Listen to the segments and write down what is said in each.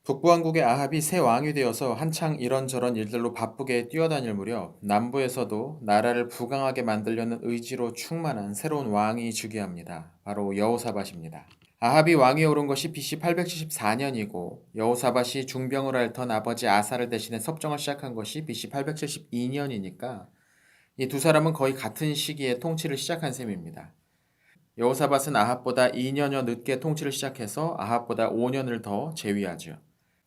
북부왕국의 아합이 새 왕이 되어서 한창 이런저런 일들로 바쁘게 뛰어다닐 무렵 남부에서도 나라를 부강하게 만들려는 의지로 충만한 새로운 왕이 즉위합니다. 바로 여호사밧입니다. 아합이 왕위에 오른 것이 BC 874년이고 여호사밧이 중병을 앓던 아버지 아사를 대신해 섭정을 시작한 것이 BC 872년이니까 이 두 사람은 거의 같은 시기에 통치를 시작한 셈입니다. 여호사밧은 아합보다 2년여 늦게 통치를 시작해서 아합보다 5년을 더 재위하죠.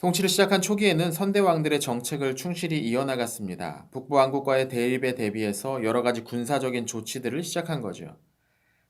통치를 시작한 초기에는 선대왕들의 정책을 충실히 이어나갔습니다. 북부왕국과의 대립에 대비해서 여러 가지 군사적인 조치들을 시작한 거죠.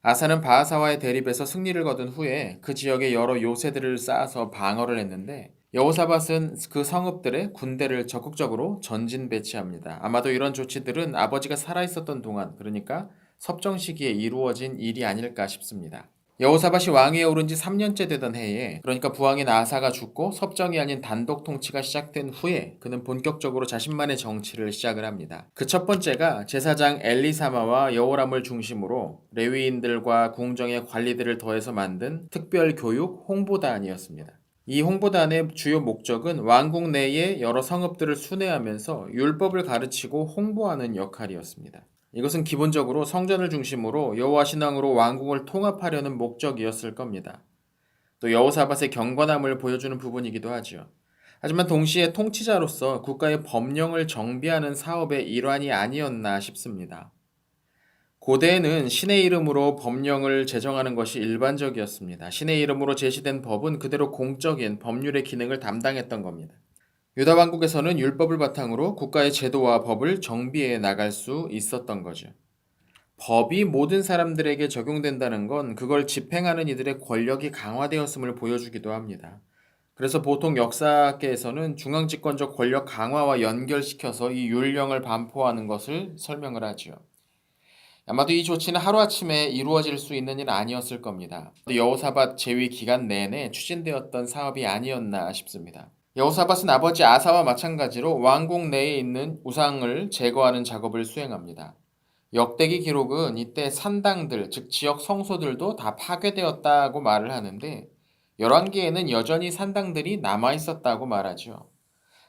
아사는 바하사와의 대립에서 승리를 거둔 후에 그 지역에 여러 요새들을 쌓아서 방어를 했는데 여호사밧은 그 성읍들의 군대를 적극적으로 전진 배치합니다. 아마도 이런 조치들은 아버지가 살아있었던 동안, 그러니까 섭정 시기에 이루어진 일이 아닐까 싶습니다. 여호사밧이 왕위에 오른 지 3년째 되던 해에, 그러니까 부왕인 아사가 죽고 섭정이 아닌 단독 통치가 시작된 후에 그는 본격적으로 자신만의 정치를 시작을 합니다. 그 첫 번째가 제사장 엘리사마와 여호람을 중심으로 레위인들과 궁정의 관리들을 더해서 만든 특별교육 홍보단이었습니다. 이 홍보단의 주요 목적은 왕국 내의 여러 성읍들을 순회하면서 율법을 가르치고 홍보하는 역할이었습니다. 이것은 기본적으로 성전을 중심으로 여호와 신앙으로 왕국을 통합하려는 목적이었을 겁니다. 또 여호사밧의 경건함을 보여주는 부분이기도 하죠. 하지만 동시에 통치자로서 국가의 법령을 정비하는 사업의 일환이 아니었나 싶습니다. 고대에는 신의 이름으로 법령을 제정하는 것이 일반적이었습니다. 신의 이름으로 제시된 법은 그대로 공적인 법률의 기능을 담당했던 겁니다. 유다 왕국에서는 율법을 바탕으로 국가의 제도와 법을 정비해 나갈 수 있었던 거죠. 법이 모든 사람들에게 적용된다는 건 그걸 집행하는 이들의 권력이 강화되었음을 보여주기도 합니다. 그래서 보통 역사학계에서는 중앙집권적 권력 강화와 연결시켜서 이 율령을 반포하는 것을 설명을 하죠. 아마도 이 조치는 하루아침에 이루어질 수 있는 일 아니었을 겁니다. 여호사밧 재위 기간 내내 추진되었던 사업이 아니었나 싶습니다. 여호사밧은 아버지 아사와 마찬가지로 왕국 내에 있는 우상을 제거하는 작업을 수행합니다. 역대기 기록은 이때 산당들, 즉 지역 성소들도 다 파괴되었다고 말을 하는데 열왕기에는 여전히 산당들이 남아있었다고 말하죠.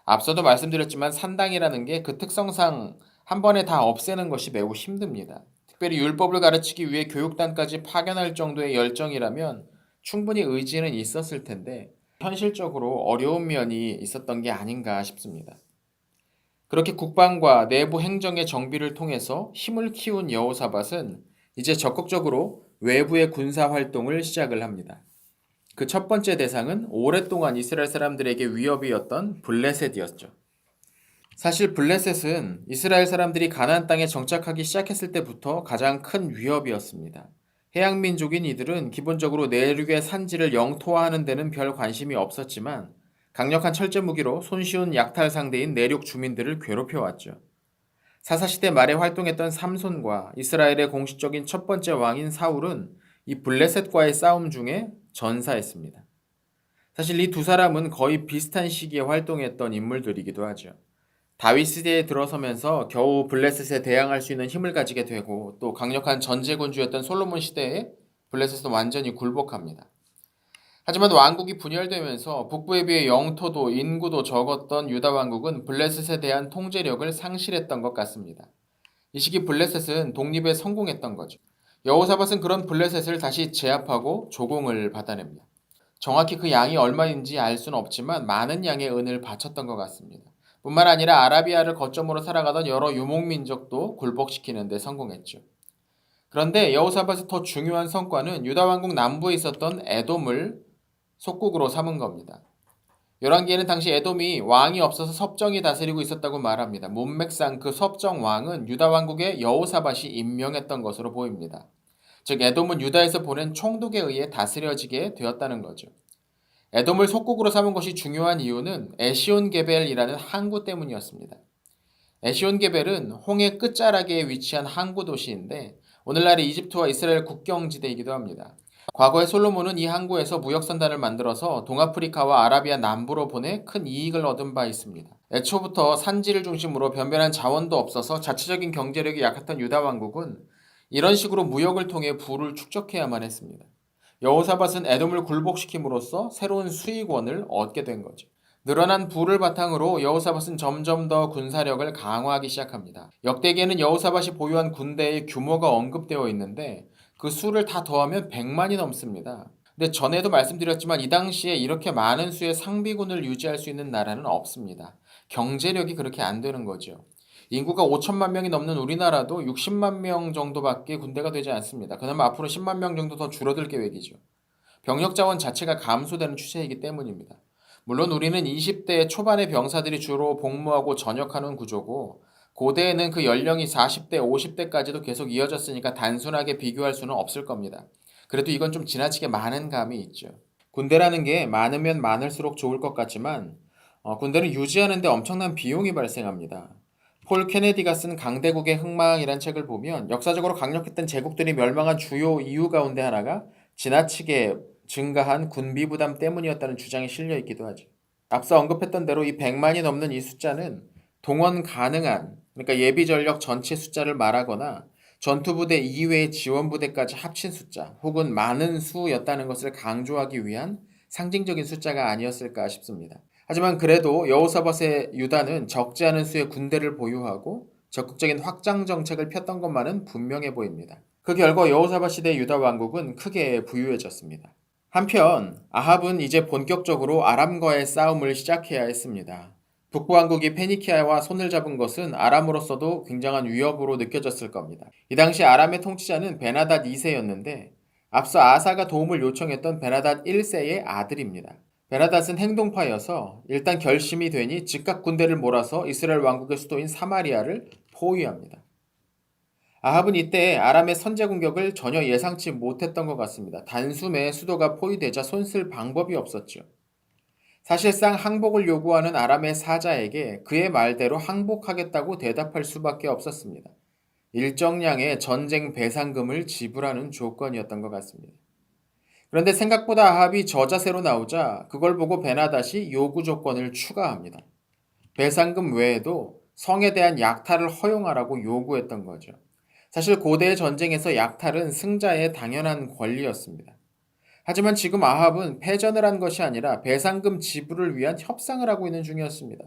앞서도 말씀드렸지만 산당이라는 게 그 특성상 한 번에 다 없애는 것이 매우 힘듭니다. 특별히 율법을 가르치기 위해 교육단까지 파견할 정도의 열정이라면 충분히 의지는 있었을 텐데 현실적으로 어려운 면이 있었던 게 아닌가 싶습니다. 그렇게 국방과 내부 행정의 정비를 통해서 힘을 키운 여호사밧은 이제 적극적으로 외부의 군사 활동을 시작을 합니다. 그 첫 번째 대상은 오랫동안 이스라엘 사람들에게 위협이었던 블레셋이었죠. 사실 블레셋은 이스라엘 사람들이 가나안 땅에 정착하기 시작했을 때부터 가장 큰 위협이었습니다. 해양 민족인 이들은 기본적으로 내륙의 산지를 영토화하는 데는 별 관심이 없었지만 강력한 철제 무기로 손쉬운 약탈 상대인 내륙 주민들을 괴롭혀왔죠. 사사시대 말에 활동했던 삼손과 이스라엘의 공식적인 첫 번째 왕인 사울은 이 블레셋과의 싸움 중에 전사했습니다. 사실 이 두 사람은 거의 비슷한 시기에 활동했던 인물들이기도 하죠. 다윗 시대에 들어서면서 겨우 블레셋에 대항할 수 있는 힘을 가지게 되고 또 강력한 전제군주였던 솔로몬 시대에 블레셋은 완전히 굴복합니다. 하지만 왕국이 분열되면서 북부에 비해 영토도 인구도 적었던 유다 왕국은 블레셋에 대한 통제력을 상실했던 것 같습니다. 이 시기 블레셋은 독립에 성공했던 거죠. 여호사밧은 그런 블레셋을 다시 제압하고 조공을 받아냅니다. 정확히 그 양이 얼마인지 알 수는 없지만 많은 양의 은을 바쳤던 것 같습니다. 뿐만 아니라 아라비아를 거점으로 살아가던 여러 유목민족도 굴복시키는 데 성공했죠. 그런데 여호사밧의 더 중요한 성과는 유다 왕국 남부에 있었던 에돔을 속국으로 삼은 겁니다. 열왕기에는 당시 에돔이 왕이 없어서 섭정이 다스리고 있었다고 말합니다. 문맥상 그 섭정 왕은 유다 왕국의 여호사밧이 임명했던 것으로 보입니다. 즉 에돔은 유다에서 보낸 총독에 의해 다스려지게 되었다는 거죠. 에돔을 속국으로 삼은 것이 중요한 이유는 에시온게벨이라는 항구 때문이었습니다. 에시온게벨은 홍해 끝자락에 위치한 항구 도시인데 오늘날의 이집트와 이스라엘 국경지대이기도 합니다. 과거에 솔로몬은 이 항구에서 무역선단을 만들어서 동아프리카와 아라비아 남부로 보내 큰 이익을 얻은 바 있습니다. 애초부터 산지를 중심으로 변변한 자원도 없어서 자체적인 경제력이 약했던 유다 왕국은 이런 식으로 무역을 통해 부를 축적해야만 했습니다. 여호사밧은 에돔을 굴복시킴으로써 새로운 수익원을 얻게 된 거죠. 늘어난 부를 바탕으로 여호사밧은 점점 더 군사력을 강화하기 시작합니다. 역대기에는 여호사밧이 보유한 군대의 규모가 언급되어 있는데 그 수를 다 더하면 100만이 넘습니다. 근데 전에도 말씀드렸지만 이 당시에 이렇게 많은 수의 상비군을 유지할 수 있는 나라는 없습니다. 경제력이 그렇게 안 되는 거죠. 인구가 5천만 명이 넘는 우리나라도 60만 명 정도밖에 군대가 되지 않습니다. 그나마 앞으로 10만 명 정도 더 줄어들 계획이죠. 병력 자원 자체가 감소되는 추세이기 때문입니다. 물론 우리는 20대 초반의 병사들이 주로 복무하고 전역하는 구조고 고대에는 그 연령이 40대, 50대까지도 계속 이어졌으니까 단순하게 비교할 수는 없을 겁니다. 그래도 이건 좀 지나치게 많은 감이 있죠. 군대라는 게 많으면 많을수록 좋을 것 같지만 군대를 유지하는 데 엄청난 비용이 발생합니다. 폴 케네디가 쓴 강대국의 흥망이란 책을 보면 역사적으로 강력했던 제국들이 멸망한 주요 이유 가운데 하나가 지나치게 증가한 군비 부담 때문이었다는 주장이 실려 있기도 하죠. 앞서 언급했던 대로 이 100만이 넘는 이 숫자는 동원 가능한, 그러니까 예비 전력 전체 숫자를 말하거나 전투부대 이외의 지원부대까지 합친 숫자 혹은 많은 수였다는 것을 강조하기 위한 상징적인 숫자가 아니었을까 싶습니다. 하지만 그래도 여호사밧의 유다는 적지 않은 수의 군대를 보유하고 적극적인 확장 정책을 폈던 것만은 분명해 보입니다. 그 결과 여호사밧 시대 유다 왕국은 크게 부유해졌습니다. 한편 아합은 이제 본격적으로 아람과의 싸움을 시작해야 했습니다. 북부왕국이 페니키아와 손을 잡은 것은 아람으로서도 굉장한 위협으로 느껴졌을 겁니다. 이 당시 아람의 통치자는 베나닷 2세였는데 앞서 아사가 도움을 요청했던 베나닷 1세의 아들입니다. 베나닷은 행동파여서 일단 결심이 되니 즉각 군대를 몰아서 이스라엘 왕국의 수도인 사마리아를 포위합니다. 아합은 이때 아람의 선제 공격을 전혀 예상치 못했던 것 같습니다. 단숨에 수도가 포위되자 손쓸 방법이 없었죠. 사실상 항복을 요구하는 아람의 사자에게 그의 말대로 항복하겠다고 대답할 수밖에 없었습니다. 일정량의 전쟁 배상금을 지불하는 조건이었던 것 같습니다. 그런데 생각보다 아합이 저자세로 나오자 그걸 보고 베나닷이 요구 조건을 추가합니다. 배상금 외에도 성에 대한 약탈을 허용하라고 요구했던 거죠. 사실 고대의 전쟁에서 약탈은 승자의 당연한 권리였습니다. 하지만 지금 아합은 패전을 한 것이 아니라 배상금 지불을 위한 협상을 하고 있는 중이었습니다.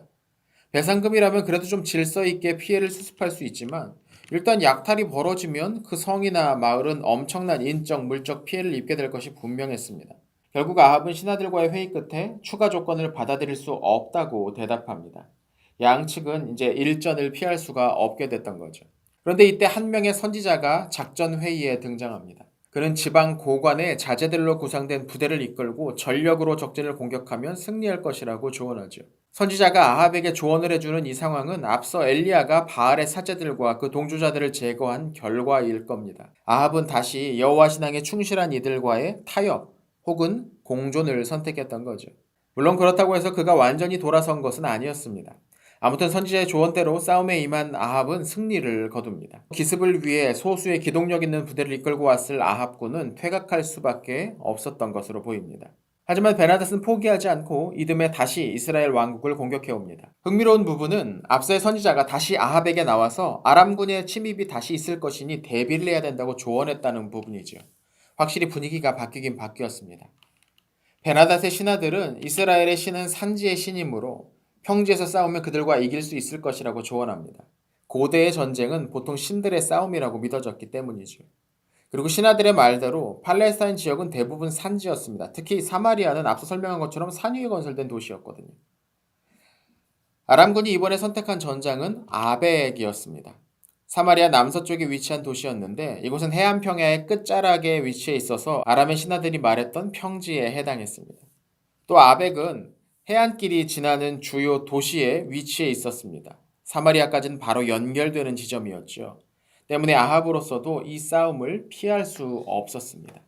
배상금이라면 그래도 좀 질서 있게 피해를 수습할 수 있지만 일단 약탈이 벌어지면 그 성이나 마을은 엄청난 인적, 물적 피해를 입게 될 것이 분명했습니다. 결국 아합은 신하들과의 회의 끝에 추가 조건을 받아들일 수 없다고 대답합니다. 양측은 이제 일전을 피할 수가 없게 됐던 거죠. 그런데 이때 한 명의 선지자가 작전 회의에 등장합니다. 그는 지방 고관의 자제들로 구성된 부대를 이끌고 전력으로 적진을 공격하면 승리할 것이라고 조언하죠. 선지자가 아합에게 조언을 해주는 이 상황은 앞서 엘리야가 바알의 사제들과 그 동조자들을 제거한 결과일 겁니다. 아합은 다시 여호와 신앙에 충실한 이들과의 타협 혹은 공존을 선택했던 거죠. 물론 그렇다고 해서 그가 완전히 돌아선 것은 아니었습니다. 아무튼 선지자의 조언대로 싸움에 임한 아합은 승리를 거둡니다. 기습을 위해 소수의 기동력 있는 부대를 이끌고 왔을 아합군은 퇴각할 수밖에 없었던 것으로 보입니다. 하지만 베나닷은 포기하지 않고 이듬해 다시 이스라엘 왕국을 공격해옵니다. 흥미로운 부분은 앞서의 선지자가 다시 아합에게 나와서 아람군의 침입이 다시 있을 것이니 대비를 해야 된다고 조언했다는 부분이죠. 확실히 분위기가 바뀌긴 바뀌었습니다. 베나닷의 신하들은 이스라엘의 신은 산지의 신이므로 평지에서 싸우면 그들과 이길 수 있을 것이라고 조언합니다. 고대의 전쟁은 보통 신들의 싸움이라고 믿어졌기 때문이죠. 그리고 신하들의 말대로 팔레스타인 지역은 대부분 산지였습니다. 특히 사마리아는 앞서 설명한 것처럼 산 위에 건설된 도시였거든요. 아람군이 이번에 선택한 전장은 아벡이었습니다. 사마리아 남서쪽에 위치한 도시였는데 이곳은 해안 평야의 끝자락에 위치해 있어서 아람의 신하들이 말했던 평지에 해당했습니다. 또 아벡은 해안길이 지나는 주요 도시에 위치해 있었습니다. 사마리아까지는 바로 연결되는 지점이었죠. 때문에 아합으로서도 이 싸움을 피할 수 없었습니다.